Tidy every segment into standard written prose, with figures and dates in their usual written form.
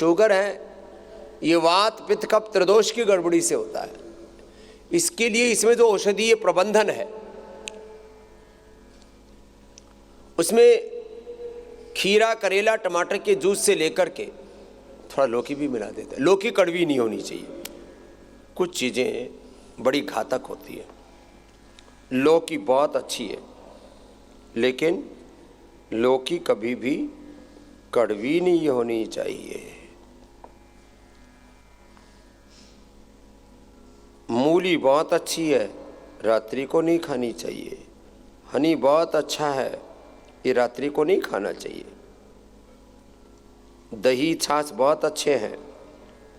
Sugar है ये वात पित्त कफ त्रिदोष की गड़बड़ी से होता है। इसके लिए इसमें जो औषधीय प्रबंधन है उसमें खीरा करेला टमाटर के जूस से लेकर के थोड़ा लौकी भी मिला देते हैं। लौकी कड़वी नहीं होनी चाहिए, कुछ चीज़ें बड़ी घातक होती है। लौकी बहुत अच्छी है लेकिन लौकी कभी भी कड़वी नहीं होनी चाहिए। मूली बहुत अच्छी है, रात्रि को नहीं खानी चाहिए। हनी बहुत अच्छा है, ये रात्रि को नहीं खाना चाहिए। दही छाछ बहुत अच्छे हैं,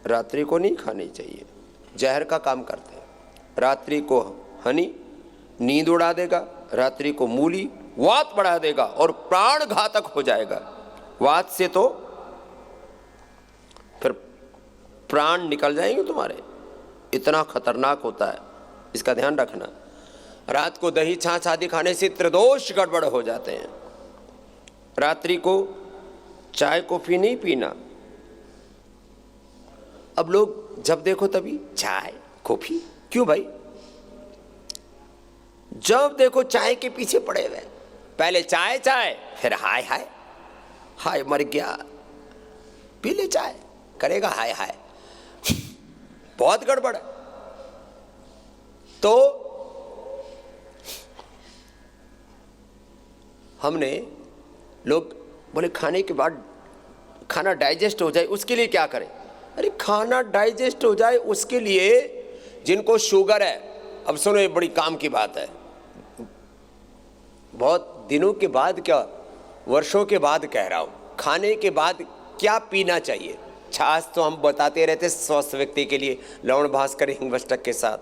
रात्रि को नहीं खानी चाहिए, जहर का काम करते हैं। रात्रि को हनी नींद उड़ा देगा, रात्रि को मूली वात बढ़ा देगा और प्राण घातक हो जाएगा। वात से तो फिर प्राण निकल जाएंगे तुम्हारे, इतना खतरनाक होता है, इसका ध्यान रखना। रात को दही छाछ आदि खाने से त्रिदोष गड़बड़ हो जाते हैं। रात्रि को चाय कॉफी नहीं पीना। अब लोग जब देखो तभी चाय कॉफी, क्यों भाई? जब देखो चाय के पीछे पड़े हुए, पहले चाय चाय फिर हाय हाय हाय मर गया, पी ले चाय, करेगा हाय हाय, बहुत गड़बड़ है। तो हमने लोग बोले खाने के बाद खाना डाइजेस्ट हो जाए उसके लिए क्या करें? अरे खाना डाइजेस्ट हो जाए उसके लिए जिनको शुगर है, अब सुनो ये बड़ी काम की बात है, बहुत दिनों के बाद क्या वर्षों के बाद कह रहा हूं, खाने के बाद क्या पीना चाहिए। छाछ तो हम बताते रहते स्वस्थ व्यक्ति के लिए, लवण भास्कर हिंगवष्टक के साथ।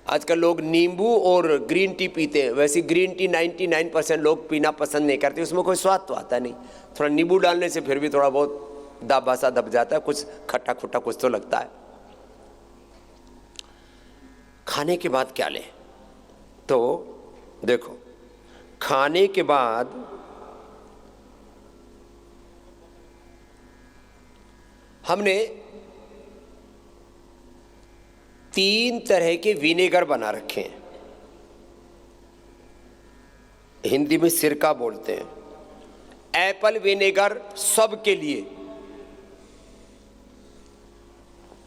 आजकल लोग नींबू और ग्रीन टी पीते हैं, वैसे ग्रीन टी 99% लोग पीना पसंद नहीं करते, उसमें कोई स्वाद तो आता नहीं। थोड़ा नींबू डालने से फिर भी थोड़ा बहुत दाबा सा दब जाता है, कुछ खट्टा खुट्टा कुछ तो लगता है। खाने के बाद क्या लें? तो देखो, खाने के बाद हमने 3 तरह के विनेगर बना रखे हैं। हिंदी में सिरका बोलते हैं। एप्पल विनेगर सबके लिए,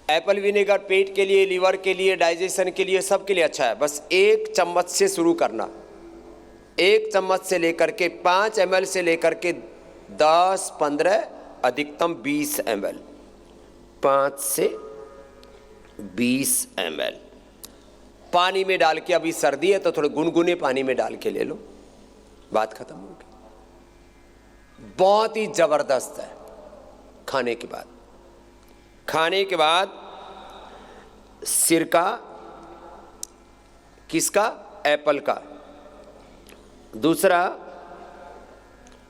एप्पल विनेगर पेट के लिए, लीवर के लिए, डाइजेशन के लिए, सबके लिए अच्छा है। बस 1 चम्मच से शुरू करना, 1 चम्मच से लेकर के 5 ml से लेकर के 10, 15, अधिकतम 20 ml, 5 से 20 ml पानी में डाल के, अभी सर्दी है तो थोड़े गुनगुने पानी में डाल के ले लो, बात खत्म हो गई। बहुत ही जबरदस्त है। खाने के बाद, खाने के बाद सिरका किसका? एप्पल का। दूसरा,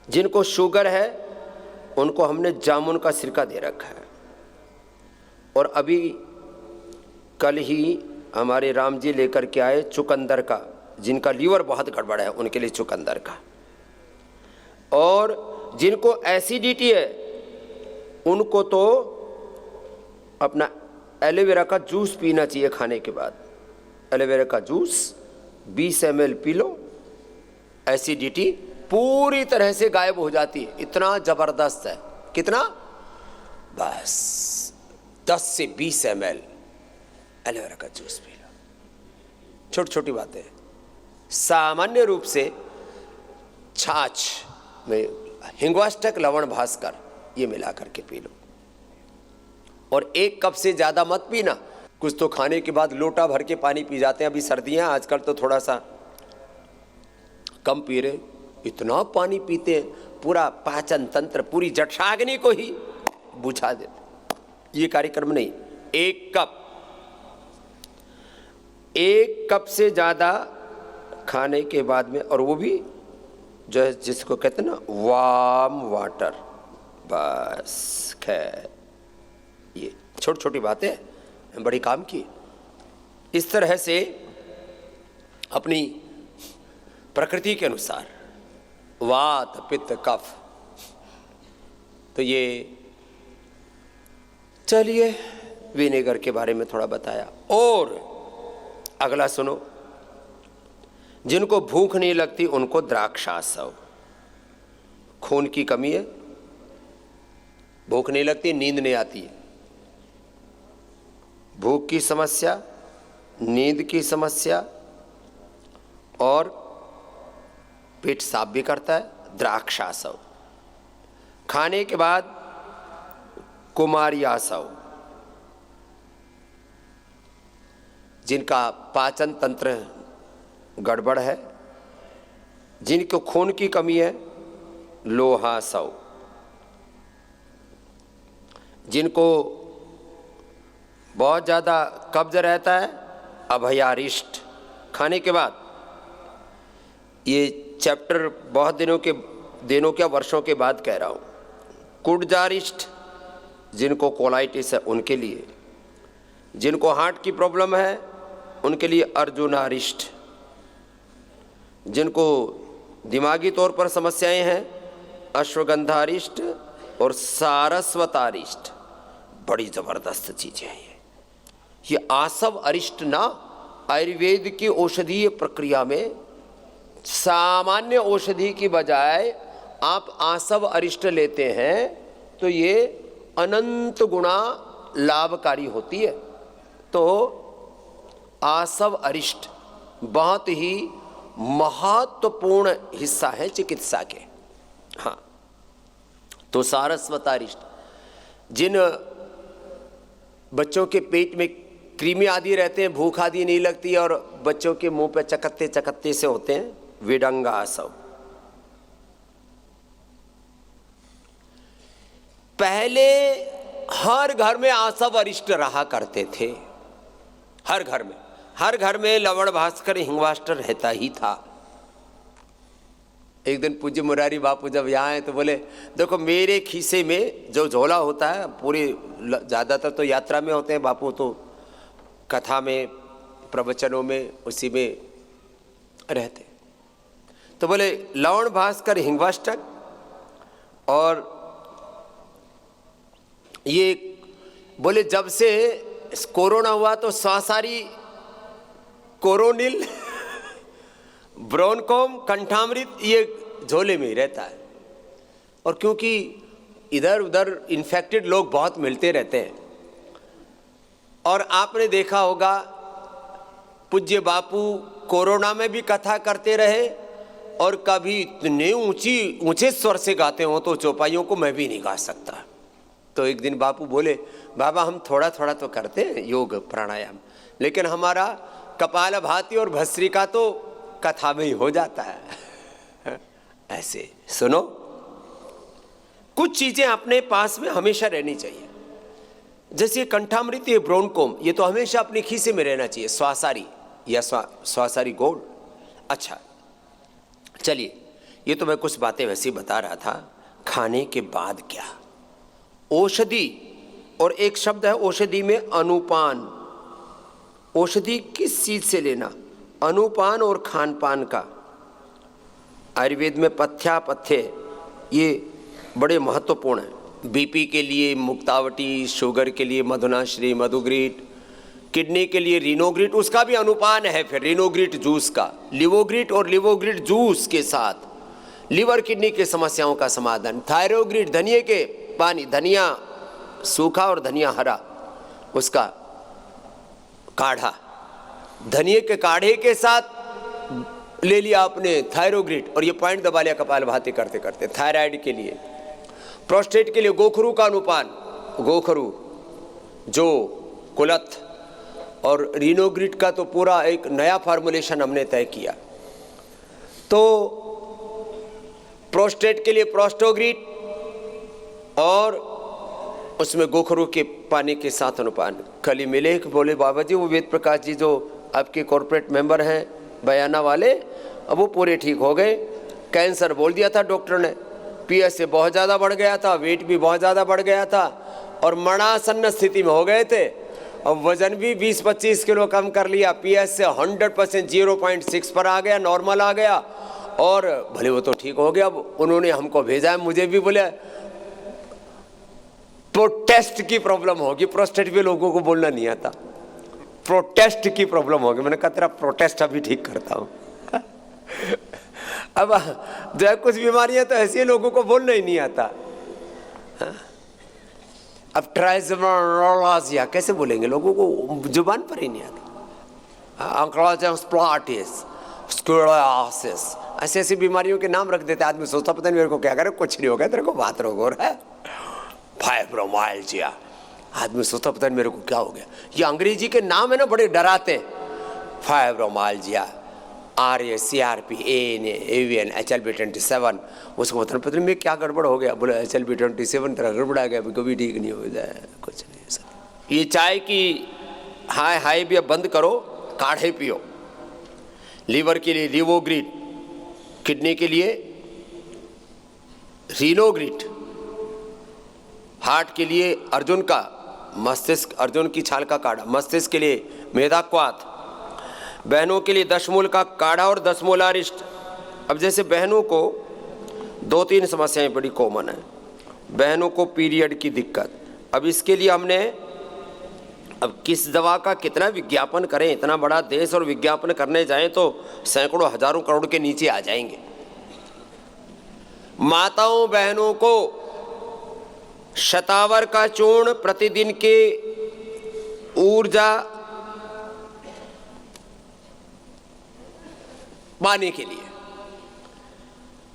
जिनको शुगर है उनको हमने जामुन का सिरका दे रखा है। और अभी कल ही हमारे राम जी लेकर के आए चुकंदर का, जिनका लीवर बहुत गड़बड़ है उनके लिए चुकंदर का। और जिनको एसिडिटी है उनको तो अपना एलोवेरा का जूस पीना चाहिए खाने के बाद। एलोवेरा का juice 20 ml P low, acidity पूरी तरह से गायब हो जाती है। इतना जबरदस्त है। कितना? बस 10 से 20 ml एलोवेरा का जूस पी लो। छोटी छोटी बातें। सामान्य रूप से छाछ में हिंगवाष्टक, लवण भास्कर ये मिला करके पी लो। और 1 कप से ज़्यादा मत पीना। कुछ तो खाने के बाद लोटा भर के पानी पी जाते हैं। अभी सर्दियाँ, आजकल तो थोड़ा सा कम पी रहे। इतना पानी पीते हैं, पूरा पाचन तंत्र, पूरी जठराग्नि को ही बुझा देते। ये कार्यक्रम नहीं। 1 कप से ज़्यादा खाने के बाद में, और वो भी जो है जिसको कहते हैं ना वार्म वाटर, बस। खैर, ये छोटी छोटी बातें बड़ी काम की। इस तरह से अपनी प्रकृति के अनुसार वात पित्त कफ, तो ये चलिए, विनेगर के बारे में थोड़ा बताया। और अगला सुनो, जिनको भूख नहीं लगती उनको द्राक्षासव। खून की कमी है, भूख नहीं लगती, नींद नहीं आती है, भूख की समस्या, नींद की समस्या और पेट साफ भी करता है, द्राक्षासव। खाने के बाद कुमारियासव, जिनका पाचन तंत्र गड़बड़ है, जिनको खून की कमी है, लोहासव। जिनको बहुत ज़्यादा कब्ज रहता है, अभयारिष्ट। खाने के बाद, ये चैप्टर बहुत दिनों के वर्षों के बाद कह रहा हूँ। कुड़जारिष्ट, जिनको कोलाइटिस है उनके लिए। जिनको हार्ट की प्रॉब्लम है उनके लिए अर्जुनारिष्ट। जिनको दिमागी तौर पर समस्याएं हैं, अश्वगंधारिष्ट और सारस्वतारिष्ट। बड़ी ज़बरदस्त चीज़ें हैं ये आसव अरिष्ट ना आयुर्वेद की औषधीय प्रक्रिया में सामान्य औषधि की बजाय आप आसव अरिष्ट लेते हैं तो ये अनंत गुणा लाभकारी होती है। तो आसव अरिष्ट बहुत ही महत्वपूर्ण हिस्सा है चिकित्सा के। हाँ, तो सारस्वतारिष्ट, जिन बच्चों के पेट में कृमि आदि रहते हैं, भूख आदि नहीं लगती और बच्चों के मुंह पे चकत्ते चकत्ते से होते हैं, विडंगासव। पहले हर घर में आसव अरिष्ट रहा करते थे, हर घर में लवण भास्कर हिंगवाष्ट रहता ही था। एक दिन पूज्य मुरारी बापू जब यहाँ आए तो बोले, देखो मेरे खीसे में जो झोला होता है, पूरी ज़्यादातर तो यात्रा में होते हैं बापू, तो कथा में, प्रवचनों में, उसी में रहते। तो बोले लवण भास्कर हिंगवाष्टक, और ये बोले जब से कोरोना हुआ तो स्वासारी, कोरोनिल, ब्रोनकोम, कंठामृत ये झोले में ही रहता है। और क्योंकि इधर उधर इन्फेक्टेड लोग बहुत मिलते रहते हैं, और आपने देखा होगा पूज्य बापू कोरोना में भी कथा करते रहे, और कभी इतने ऊंचे स्वर से गाते हो तो चौपाइयों को मैं भी नहीं गा सकता। तो एक दिन बापू बोले, बाबा हम थोड़ा थोड़ा तो करते हैं योग प्राणायाम, लेकिन हमारा कपालभाति और भस्त्रिका तो कथा में ही हो जाता है। ऐसे सुनो, कुछ चीजें अपने पास में हमेशा रहनी चाहिए। जैसे कंठामृत, ये ब्रोनकोम, ये तो हमेशा अपने खीसे में रहना चाहिए। स्वासारी या स्वासारी गोल्ड। अच्छा चलिए, ये तो मैं कुछ बातें वैसे ही बता रहा था। खाने के बाद क्या, औषधि, और एक शब्द है औषधि में अनुपान। औषधि किस चीज से लेना, अनुपान और खान पान का। आयुर्वेद में पथ्यापथ्य ये बड़े महत्वपूर्ण है। बीपी के लिए मुक्तावटी, शुगर के लिए मधुनाश्री, मधुग्रीट, किडनी के लिए रिनोग्रीट, उसका भी अनुपान है। फिर रिनोग्रीट जूस का, लिवोग्रीट और लिवोग्रीट जूस के साथ लिवर किडनी की समस्याओं का समाधान। थायरोग्रीट, धनिए के पानी, धनिया सूखा और धनिया हरा, उसका काढ़ा, धनिए के काढ़े के साथ ले लिया आपने थायरोग्रीट, और ये पॉइंट दबा लिया कपालभाति करते करते। थायराइड के लिए, प्रोस्टेट के लिए गोखरू का अनुपान, गोखरू, जो, कुलथ, और रिनोग्रीट का तो पूरा एक नया फार्मूलेशन हमने तय किया। तो प्रोस्टेट के लिए प्रोस्टोग्रीट, और उसमें गोखरू के पानी के साथ अनुपान। कल ही मिले, बोले बाबा जी वो वेद प्रकाश जी जो आपके कॉर्पोरेट मेंबर हैं बयाना वाले, अब वो पूरे ठीक हो गए। कैंसर बोल दिया था डॉक्टर ने, पीएसए बहुत ज़्यादा बढ़ गया था, वेट भी बहुत ज़्यादा बढ़ गया था, और मरणासन्न स्थिति में हो गए थे। अब वजन भी 20-25 किलो कम कर लिया, पीएसए 100% 0.6 पर आ गया, नॉर्मल आ गया, और भले वो तो ठीक हो गया। अब उन्होंने हमको भेजा है, मुझे भी बोले प्रोटेस्ट की प्रॉब्लम होगी। प्रोस्टेट भी लोगों को बोलना नहीं आता, प्रोटेस्ट की प्रॉब्लम होगी। मैंने कहा तेरा प्रोटेस्ट अभी ठीक करता हूं। अब जो है कुछ बीमारियां तो ऐसी लोगों को बोलना ही नहीं आता। अब ट्राइजोमोलाजिया कैसे बोलेंगे, लोगों को जुबान पर ही नहीं आता। एंक्लोजम स्प्लाटिस, स्क्लेरोसिस, ऐसी ऐसी बीमारियों के नाम रख देते। आदमी सोचता पता नहीं मेरे को क्या करे, कुछ नहीं हो गया, तेरे को बात रोग हो रहा है। फाइब्रोमाइल्जिया, आदमी सोचता पता नहीं मेरे को क्या हो गया। ये अंग्रेजी के नाम है ना, बड़े डराते हैं। Fibromyalgia, RACRP, ANA, AVN, HLB27, उसको पता नहीं मैं क्या गड़बड़ हो गया। बोले HLB27 तेरा गड़बड़ा गया, कभी ठीक नहीं हो जाए, कुछ नहीं सर। ये चाय की हाई भी अब बंद करो, काढ़े पियो। लीवर के लिए लिवोग्रीट, किडनी के लिए रीनोग्रीट, हार्ट के लिए अर्जुन का, मस्तिष्क अर्जुन की छाल का काढ़ा, मस्तिष्क के लिए मेदाक्वाथ, बहनों के लिए दशमूल का काढ़ा और दशमूलारिष्ट। अब जैसे बहनों को 2-3 समस्याएं बड़ी कॉमन है। बहनों को पीरियड की दिक्कत, अब इसके लिए हमने, अब किस दवा का कितना विज्ञापन करें, इतना बड़ा देश और विज्ञापन करने जाएं तो सैकड़ों हजारों करोड़ के नीचे आ जाएंगे। माताओं बहनों को शतावर का चूर्ण प्रतिदिन के ऊर्जा पाने के लिए,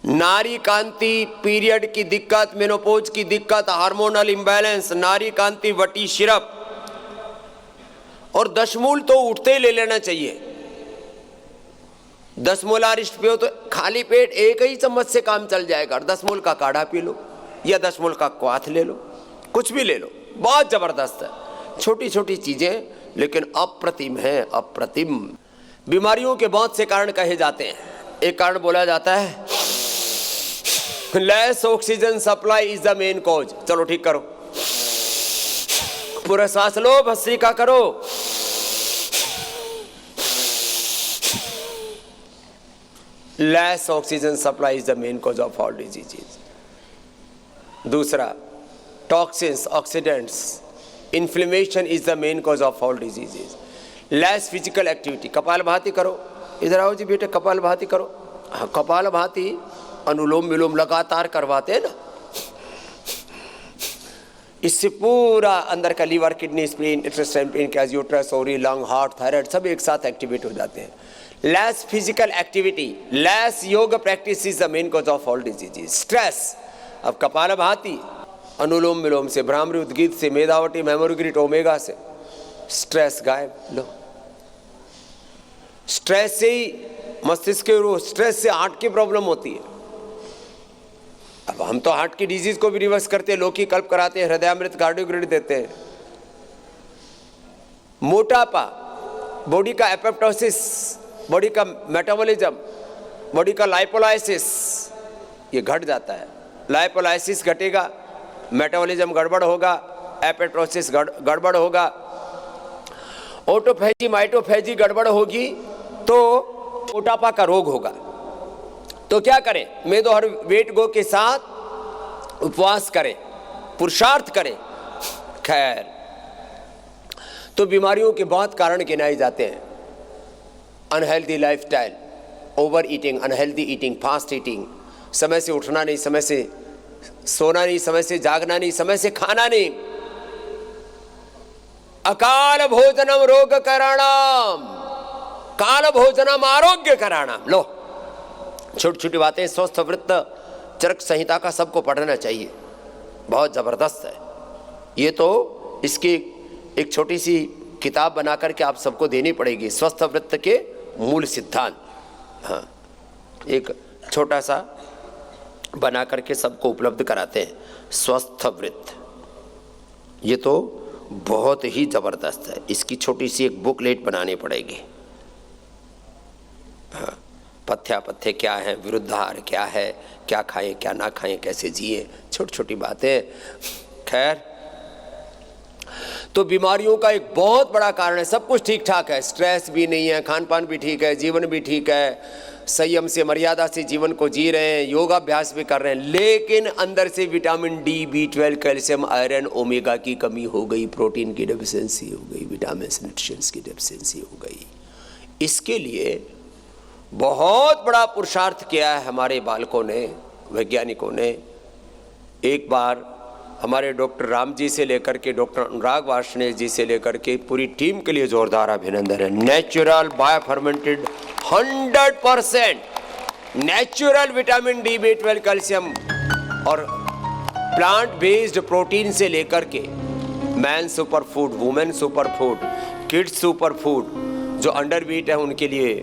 नारी कांति पीरियड की दिक्कत, मेनोपॉज की दिक्कत, हार्मोनल इंबैलेंस, नारी कांति वटी सिरप, और दशमूल तो उठते ही ले लेना चाहिए। दशमूलारिष्ट पियो तो खाली पेट एक ही चम्मच से काम चल जाएगा। और दशमूल का काढ़ा पी लो या दशमूल का क्वाथ ले लो, कुछ भी ले लो, बहुत जबरदस्त है। छोटी छोटी चीजें लेकिन अप्रतिम है, अप्रतिम। बीमारियों के बहुत से कारण कहे जाते हैं। एक कारण बोला जाता है less oxygen supply is the main cause. चलो ठीक करो, पूरा सांस लो, भस्त्रिका करो। Less oxygen supply is the main cause of all diseases. दूसरा, toxins, oxidants, inflammation is the main cause of all diseases. Less physical activity, कपालभाति करो। इधर आओ जी बेटे, कपालभाति करो। हाँ, कपालभाति अनुलोम विलोम लगातार करवाते हैं ना, इससे पूरा अंदर का liver, kidney, spleen, intestine, pancreas, uterus, ovary, lung, heart, thyroid सब एक साथ एक्टिवेट हो जाते हैं। Less physical activity, less yoga practice is the main cause of all diseases. Stress, अब कपालभाति अनुलोम विलोम से, भ्रामरी उद्गीत से, मेधावटी, मेमोरीग्रिट, ओमेगा से स्ट्रेस गायब। लो, स्ट्रेस से ही मस्तिष्क के, स्ट्रेस से हार्ट की प्रॉब्लम होती है। अब हम तो हार्ट की डिजीज को भी रिवर्स करते हैं, लोकी कल्प कराते हैं, हृदयामृत, कार्डियोग्रिड देते हैं। मोटापा, बॉडी का एपोप्टोसिस, बॉडी का मेटाबॉलिज्म, बॉडी का लाइपोलाइसिस, ये घट जाता है। लाइपोलाइसिस घटेगा, मेटाबॉलिज्म गड़बड़ होगा, एपोप्टोसिस गड़बड़ होगा, ऑटोफेजी माइटोफेजी गड़बड़ होगी तो मोटापा का रोग होगा। तो क्या करें? मेदो हर वेट गो के साथ उपवास करें, पुरुषार्थ करें। खैर, तो बीमारियों के बहुत कारण गिनाए जाते हैं। Unhealthy lifestyle, over eating, unhealthy eating, fast eating, समय से उठना नहीं, समय से सोना नहीं, समय से जागना नहीं, समय से खाना नहीं, अकाल भोजनम रोग कराणाम, काल भोजनम आरोग्य कराणाम। लो, छोटी छोटी बातें, स्वस्थ वृत्त चरक संहिता का सबको पढ़ना चाहिए, बहुत जबरदस्त है ये। तो इसकी एक छोटी सी किताब बना करके आप सबको देनी पड़ेगी, स्वस्थ वृत्त के मूल सिद्धांत। हाँ, एक छोटा सा बना करके सबको उपलब्ध कराते हैं, स्वस्थ वृत्त। ये तो बहुत ही जबरदस्त है, इसकी छोटी सी एक बुकलेट बनानी पड़ेगी। हाँ, पथ्यापथ्य क्या है, विरुद्धाहार क्या है, क्या खाएं क्या ना खाएं, कैसे जिए, छोटी छोटी बातें। खैर, तो बीमारियों का एक बहुत बड़ा कारण है। सब कुछ ठीक ठाक है, स्ट्रेस भी नहीं है, खान पान भी ठीक है, जीवन भी ठीक है, संयम से मर्यादा से जीवन को जी रहे हैं, योगाभ्यास भी कर रहे हैं, लेकिन अंदर से vitamin D, B12, calcium, iron, omega की कमी हो गई, प्रोटीन की डेफिशिएंसी हो गई, विटामिन न्यूट्रिशंस की डेफिशिएंसी हो गई। इसके लिए बहुत बड़ा पुरुषार्थ किया है हमारे बालकों ने, वैज्ञानिकों ने। एक बार हमारे डॉक्टर राम जी से लेकर के डॉक्टर अनुराग वार्ष्णेय जी से लेकर के पूरी टीम के लिए जोरदार अभिनंदन है। Natural biofermented 100% natural vitamin D, B12, calcium और प्लांट बेस्ड प्रोटीन से लेकर के man super food, women super food, kids super food, जो अंडर वेट है उनके लिए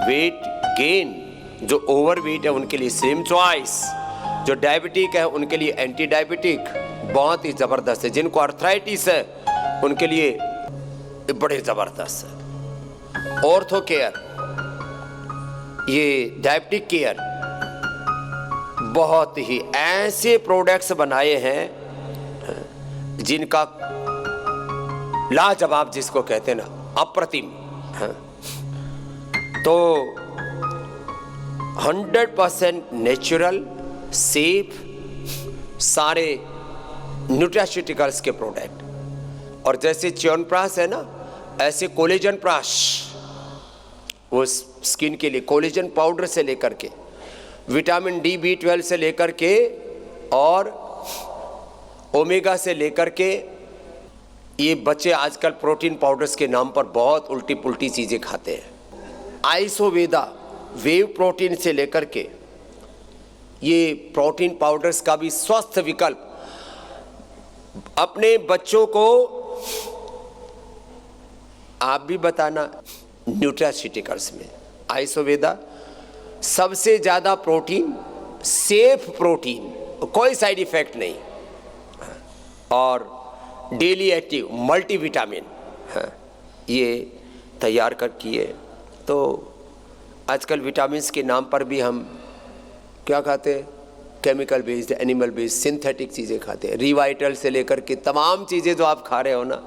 वेट गेन, जो ओवर वेट है उनके लिए स्लिम चॉइस, जो डायबिटिक है उनके लिए एंटी डायबिटिक, बहुत ही ज़बरदस्त है। जिनको आर्थराइटिस है उनके लिए बड़े ज़बरदस्त है। ऑर्थो केयर, ये डायबिटिक केयर, बहुत ही ऐसे प्रोडक्ट्स बनाए हैं जिनका लाजवाब, जिसको कहते हैं ना, अप्रतिम। तो 100% नेचुरल, सेफ, सारे न्यूट्रास्यूटिकल्स के प्रोडक्ट। और जैसे च्यवनप्राश है ना, ऐसे कोलेजन प्राश, वो स्किन के लिए कोलेजन पाउडर से लेकर के विटामिन डी, B12 से लेकर के और ओमेगा से लेकर के, ये बच्चे आजकल प्रोटीन पाउडर्स के नाम पर बहुत उल्टी पुल्टी चीज़ें खाते हैं। आइसोवेदा वेव प्रोटीन से लेकर के ये प्रोटीन पाउडर्स का भी स्वस्थ विकल्प अपने बच्चों को आप भी बताना। न्यूट्रास्यूटिकल्स में आइसोवेदा सबसे ज़्यादा प्रोटीन, सेफ प्रोटीन, कोई साइड इफेक्ट नहीं, और डेली एक्टिव मल्टीविटामिन, ये तैयार कर किए। तो आजकल विटामिन्स के नाम पर भी हम क्या खाते हैं? Chemical based, animal based, synthetic चीज़ें खाते हैं। रिवाइटल से लेकर के तमाम चीज़ें जो आप खा रहे हो ना,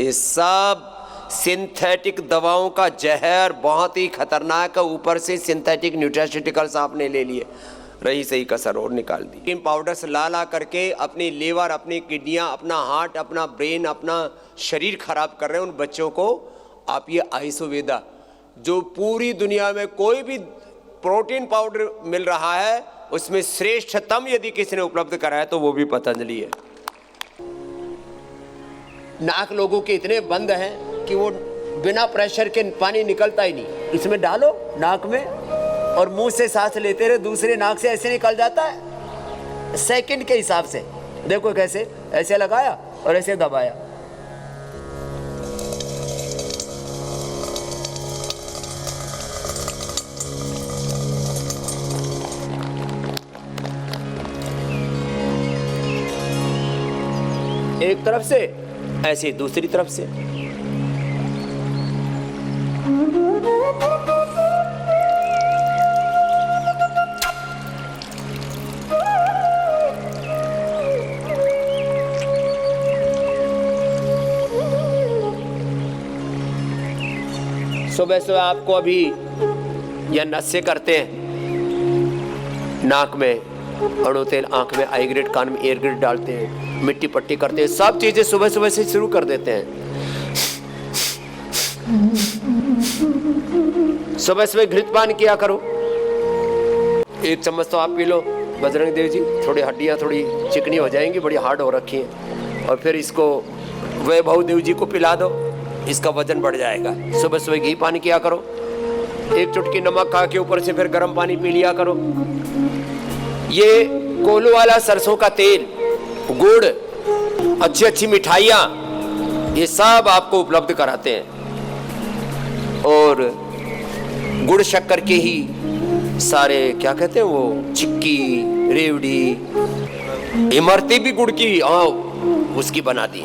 ये सब सिंथेटिक दवाओं का जहर, बहुत ही खतरनाक है। ऊपर से सिंथेटिक न्यूट्रास्यूटिकल्स आपने ले लिए, रही सही कसर और निकाल दी। इन पाउडर्स ला करके अपनी लीवर, अपनी किडनियाँ, अपना हार्ट, अपना ब्रेन, अपना शरीर खराब कर रहे हैं उन बच्चों को। आप ये आइसोवेदा, जो पूरी दुनिया में कोई भी प्रोटीन पाउडर मिल रहा है उसमें श्रेष्ठतम यदि किसी ने उपलब्ध कराया तो वो भी पतंजलि है। नाक लोगों के इतने बंद हैं कि वो बिना प्रेशर के पानी निकलता ही नहीं। इसमें डालो नाक में और मुंह से सांस लेते रहे, दूसरे नाक से ऐसे निकल जाता है सेकंड के हिसाब से। देखो कैसे, ऐसे लगाया और ऐसे दबाया। एक तरफ से ऐसे दूसरी तरफ से। सुबह सुबह आपको अभी यह नशे करते हैं, नाक में अड़ो तेल, आंख में आई ग्रेड, कान में एयर ग्रेड डालते हैं, मिट्टी पट्टी करते हैं, सब चीजें सुबह सुबह से शुरू कर देते हैं। सुबह सुबह घृत पान किया करो, 1 चम्मच तो आप पी लो। बजरंग देव जी, थोड़ी हड्डियां थोड़ी चिकनी हो जाएंगी, बड़ी हार्ड हो रखी हैं, और फिर इसको वैभव देव जी को पिला दो, इसका वजन बढ़ जाएगा। सुबह सुबह घी पानी किया करो, 1 चुटकी नमक खा के ऊपर से फिर गर्म पानी पी लिया करो। ये कोल्हू वाला सरसों का तेल, गुड़, अच्छी अच्छी मिठाइयाँ, ये सब आपको उपलब्ध कराते हैं। और गुड़ शक्कर के ही सारे क्या कहते हैं वो, चिक्की, रेवड़ी, इमरती भी गुड़ की उसकी बना दी है।